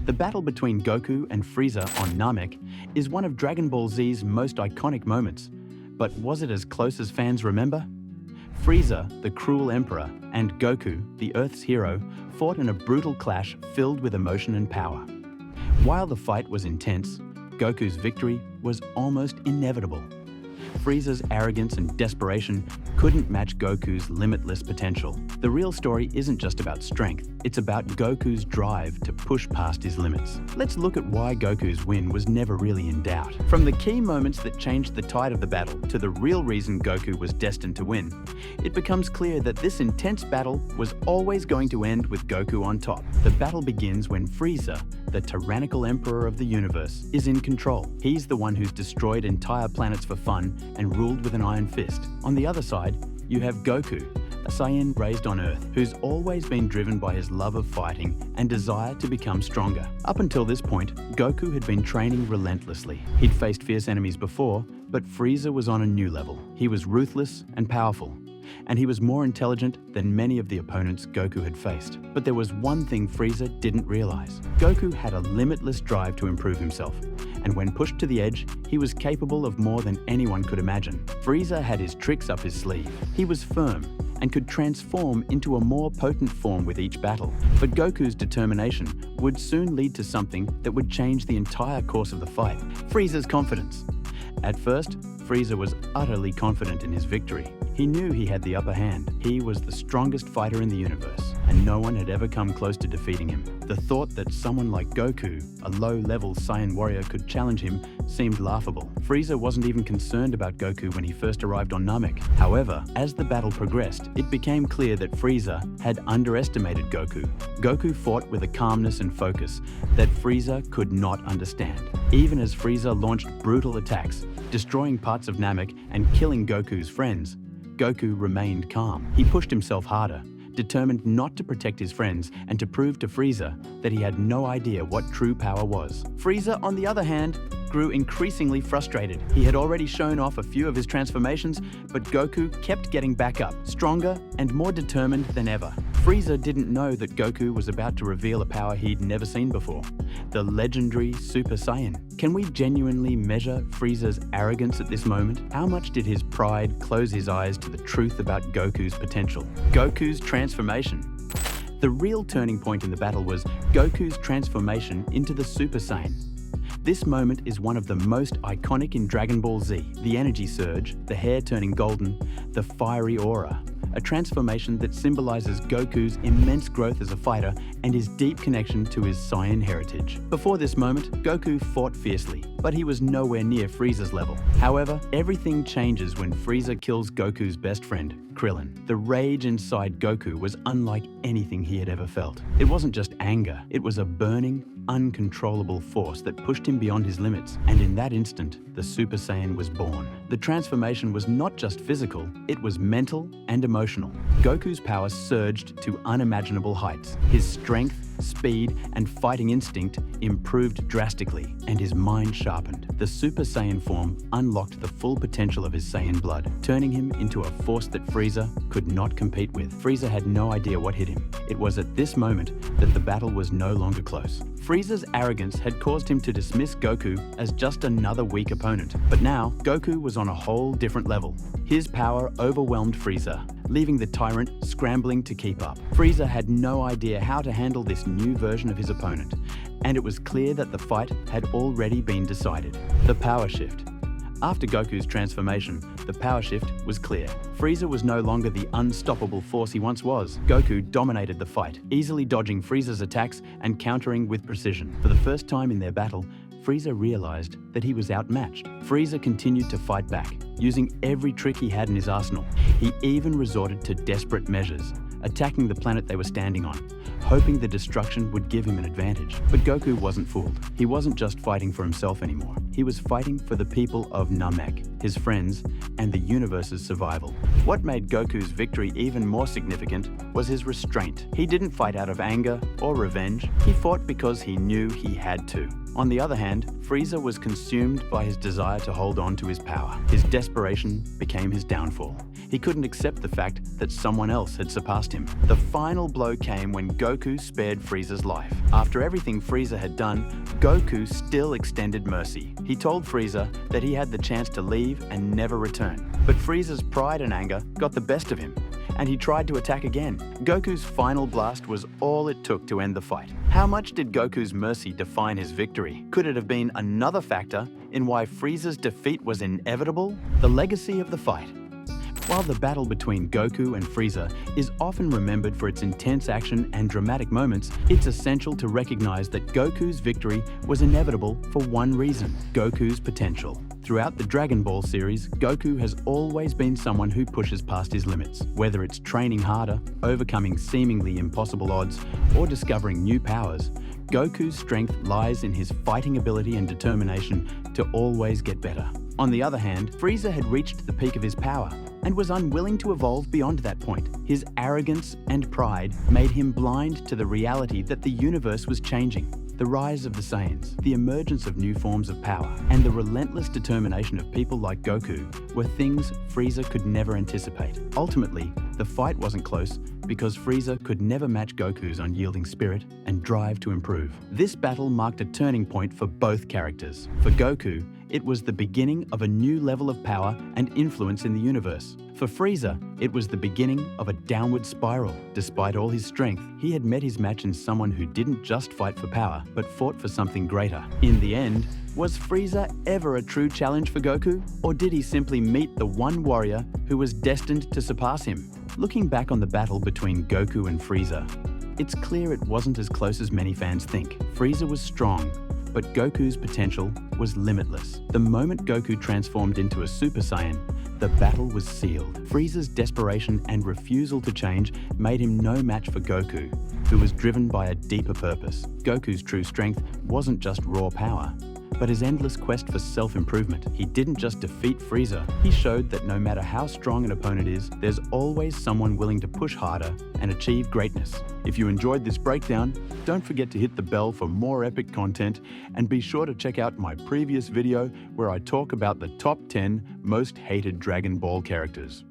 The battle between Goku and Frieza on Namek is one of Dragon Ball Z's most iconic moments. But was it as close as fans remember? Frieza, the cruel emperor, and Goku, the Earth's hero, fought in a brutal clash filled with emotion and power. While the fight was intense, Goku's victory was almost inevitable. Frieza's arrogance and desperation couldn't match Goku's limitless potential. The real story isn't just about strength, it's about Goku's drive to push past his limits. Let's look at why Goku's win was never really in doubt. From the key moments that changed the tide of the battle to the real reason Goku was destined to win, it becomes clear that this intense battle was always going to end with Goku on top. The battle begins when Frieza, the tyrannical emperor of the universe, is in control. He's the one who's destroyed entire planets for fun and ruled with an iron fist. On the other side, you have Goku, a Saiyan raised on Earth, who's always been driven by his love of fighting and desire to become stronger. Up until this point, Goku had been training relentlessly. He'd faced fierce enemies before, but Frieza was on a new level. He was ruthless and powerful, and he was more intelligent than many of the opponents Goku had faced. But there was one thing Frieza didn't realize. Goku had a limitless drive to improve himself, and when pushed to the edge, he was capable of more than anyone could imagine. Frieza had his tricks up his sleeve. He was firm and could transform into a more potent form with each battle. But Goku's determination would soon lead to something that would change the entire course of the fight: Frieza's confidence. At first, Frieza was utterly confident in his victory. He knew he had the upper hand. He was the strongest fighter in the universe, and no one had ever come close to defeating him. The thought that someone like Goku, a low-level Saiyan warrior, could challenge him seemed laughable. Frieza wasn't even concerned about Goku when he first arrived on Namek. However, as the battle progressed, it became clear that Frieza had underestimated Goku. Goku fought with a calmness and focus that Frieza could not understand. Even as Frieza launched brutal attacks, destroying parts of Namek and killing Goku's friends, Goku remained calm. He pushed himself harder, determined not to protect his friends and to prove to Frieza that he had no idea what true power was. Frieza, on the other hand, grew increasingly frustrated. He had already shown off a few of his transformations, but Goku kept getting back up, stronger and more determined than ever. Frieza didn't know that Goku was about to reveal a power he'd never seen before: the legendary Super Saiyan. Can we genuinely measure Frieza's arrogance at this moment? How much did his pride close his eyes to the truth about Goku's potential? Goku's transformation. The real turning point in the battle was Goku's transformation into the Super Saiyan. This moment is one of the most iconic in Dragon Ball Z. The energy surge, the hair turning golden, the fiery aura. A transformation that symbolizes Goku's immense growth as a fighter and his deep connection to his Saiyan heritage. Before this moment, Goku fought fiercely, but he was nowhere near Frieza's level. However, everything changes when Frieza kills Goku's best friend, Krillin. The rage inside Goku was unlike anything he had ever felt. It wasn't just anger, it was a burning, uncontrollable force that pushed him beyond his limits. And in that instant, the Super Saiyan was born. The transformation was not just physical, it was mental and emotional. Goku's power surged to unimaginable heights. His strength, speed, and fighting instinct improved drastically, and his mind sharpened. The Super Saiyan form unlocked the full potential of his Saiyan blood, turning him into a force that Frieza could not compete with. Frieza had no idea what hit him. It was at this moment that the battle was no longer close. Frieza's arrogance had caused him to dismiss Goku as just another weak opponent. But now, Goku was on a whole different level. His power overwhelmed Frieza, leaving the tyrant scrambling to keep up. Frieza had no idea how to handle this new version of his opponent, and it was clear that the fight had already been decided. The power shift. After Goku's transformation, the power shift was clear. Frieza was no longer the unstoppable force he once was. Goku dominated the fight, easily dodging Frieza's attacks and countering with precision. For the first time in their battle, Frieza realized that he was outmatched. Frieza continued to fight back, using every trick he had in his arsenal. He even resorted to desperate measures, attacking the planet they were standing on, hoping the destruction would give him an advantage. But Goku wasn't fooled. He wasn't just fighting for himself anymore. He was fighting for the people of Namek, his friends, and the universe's survival. What made Goku's victory even more significant was his restraint. He didn't fight out of anger or revenge. He fought because he knew he had to. On the other hand, Frieza was consumed by his desire to hold on to his power. His desperation became his downfall. He couldn't accept the fact that someone else had surpassed him. The final blow came when Goku spared Frieza's life. After everything Frieza had done, Goku still extended mercy. He told Frieza that he had the chance to leave and never return. But Frieza's pride and anger got the best of him, and he tried to attack again. Goku's final blast was all it took to end the fight. How much did Goku's mercy define his victory? Could it have been another factor in why Frieza's defeat was inevitable? The legacy of the fight. While the battle between Goku and Frieza is often remembered for its intense action and dramatic moments, it's essential to recognize that Goku's victory was inevitable for one reason: Goku's potential. Throughout the Dragon Ball series, Goku has always been someone who pushes past his limits. Whether it's training harder, overcoming seemingly impossible odds, or discovering new powers, Goku's strength lies in his fighting ability and determination to always get better. On the other hand, Frieza had reached the peak of his power and was unwilling to evolve beyond that point. His arrogance and pride made him blind to the reality that the universe was changing. The rise of the Saiyans, the emergence of new forms of power, and the relentless determination of people like Goku were things Frieza could never anticipate. Ultimately, the fight wasn't close because Frieza could never match Goku's unyielding spirit and drive to improve. This battle marked a turning point for both characters. For Goku, it was the beginning of a new level of power and influence in the universe. For Frieza, it was the beginning of a downward spiral. Despite all his strength, he had met his match in someone who didn't just fight for power, but fought for something greater. In the end, was Frieza ever a true challenge for Goku? Or did he simply meet the one warrior who was destined to surpass him? Looking back on the battle between Goku and Frieza, it's clear it wasn't as close as many fans think. Frieza was strong, but Goku's potential was limitless. The moment Goku transformed into a Super Saiyan, the battle was sealed. Frieza's desperation and refusal to change made him no match for Goku, who was driven by a deeper purpose. Goku's true strength wasn't just raw power, but his endless quest for self-improvement. He didn't just defeat Frieza, he showed that no matter how strong an opponent is, there's always someone willing to push harder and achieve greatness. If you enjoyed this breakdown, don't forget to hit the bell for more epic content, and be sure to check out my previous video where I talk about the top 10 most hated Dragon Ball characters.